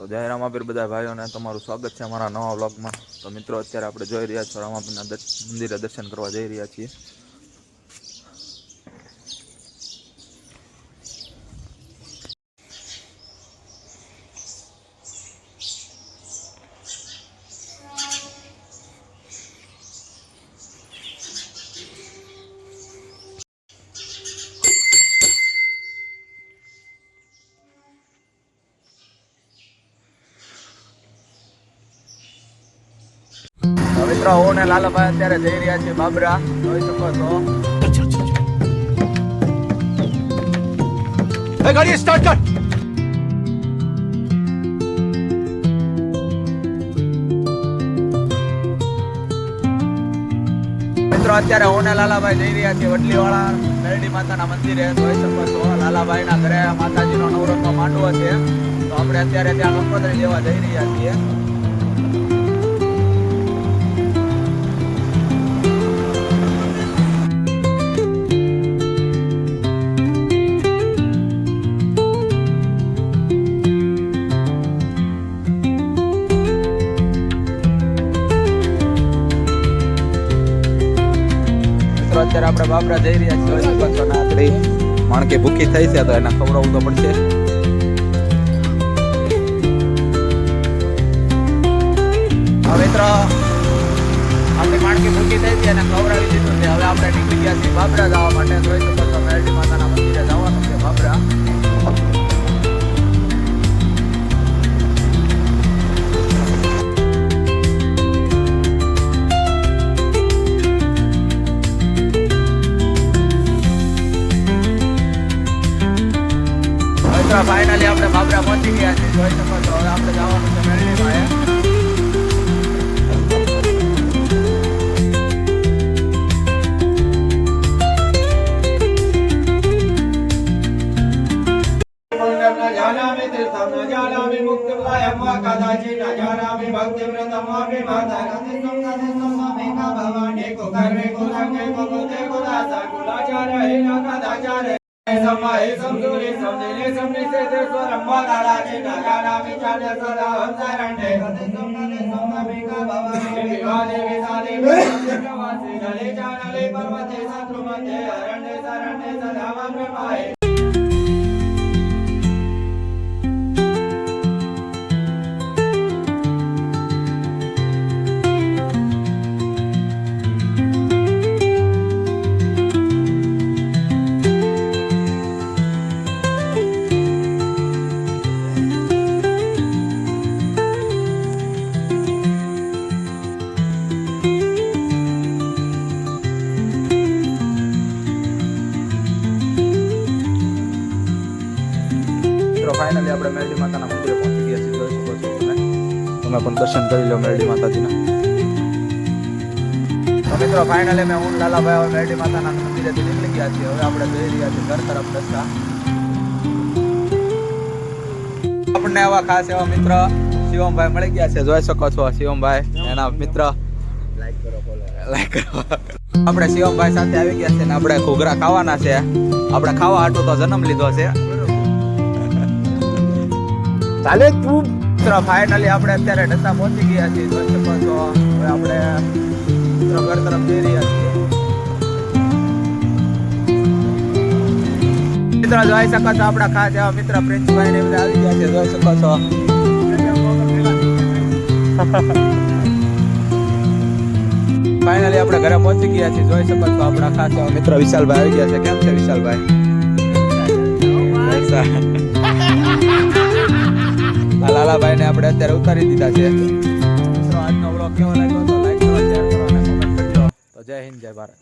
તો જય રામાપીર બધા ભાઈઓને તમારું સ્વાગત છે અમારા નવા વ્લોગમાં। તો મિત્રો અત્યારે આપણે જોઈ રહ્યા છો રામાપીરના મંદિરે દર્શન કરવા જઈ રહ્યા છીએ। મિત્રો હું ને લાલાભાઈ અત્યારે જઈ રહ્યા છીએ બાબરા, જોઈ શકો છો। ગાડી સ્ટાર્ટ કર। મિત્રો અત્યારે હું ને લાલાભાઈ જઈ રહ્યા છીએ વડલીવાળા મેરડી માતાના મંદિરે, જોઈ શકો છો। લાલાભાઈના ઘરે માતાજીનો નવરત્નો માંડવો છે, તો આપણે અત્યારે ત્યાં કંકોત્રી લેવા જઈ રહ્યા છીએ। અત્યારે આપણે બાબરા જઈ રહ્યા છીએ, આપણી માણકી ભૂખી થઈ છે તો એને ખવડાવવું તો પડશે। મિત્રો આપણી માણકી ભૂખી થઈ છે એને ખવડાવી દીધું છે। હવે આપણે નીકળી ગયા છીએ બાબરા જવા માટે, જોઈ શકો છો મેરડી માતાના મંદિરે જવાનું છે બાબરા। ફાઇનલી આપણે બાબરા પહોંચી ગયા છીએ, જોઈ શકો છો। હવે આપણે જવાનું છે મેરડીમાં। समाए समझोरे समझले समझे से स्वरम वाला के नगारा विचारे सदा हंसरंडे समने समने का भवानी विवादे विसादे विवादे गले जानले पर्वते शत्रुमते अरण्य शरण्य सदा में पाए। ફાઇનલી આપણે મેરડી માતાના મંદિરે પહોંચી ગયા છીએ, જોઈ શકો છો તમે પણ દર્શન કરી લો મેરડી માતાજીના। તો મિત્રો ફાઇનલી મેં હું લાલાભાઈ હવે મેરડી માતાના મંદિરેથી નીકળી ગયા છીએ। હવે આપણે જઈ રહ્યા છીએ ઘર તરફ રસ્તા। આપણને એવા ખાસ એવા મિત્ર શિવમભાઈ મળી ગયા છે, જોઈ શકો છો શિવમભાઈ એના મિત્ર। લાઈક કરો। આપણે શિવમભાઈ સાથે આવી ગયા છે ને આપણે ઘૂઘરા ખાવાના છે। આપણે ખાવા હાટું તો જન્મ લીધો છે। ચાલે તું ફાઇનલી આપણે અત્યારે ઢસા પહોંચી ગયા છીએ, જોઈ શકો છો। હવે આપણે ઘર તરફ જઈ રહ્યા છીએ। મિત્રો જોઈ શકો છો આપણા ખાસ એવા મિત્ર પ્રિન્સભાઈ ને બધા આવી ગયા છે, જોઈ શકો છો। ફાઇનલી આપણે ઘરે પહોંચી ગયા છીએ, જોઈ શકો છો। આપણા ખાસ એવા મિત્ર વિશાલભાઈ આવી ગયા છે। કેમ છે વિશાલભાઈ? લાલાભાઈ ને આપણે અત્યારે ઉતારી દીધા છે। મિત્રો આજનો વ્લોગ કેવો લાગ્યો તો લાઈક કરો, શેર કરો અને કોમેન્ટ કરજો। તો જય હિન્દ, જય ભારત।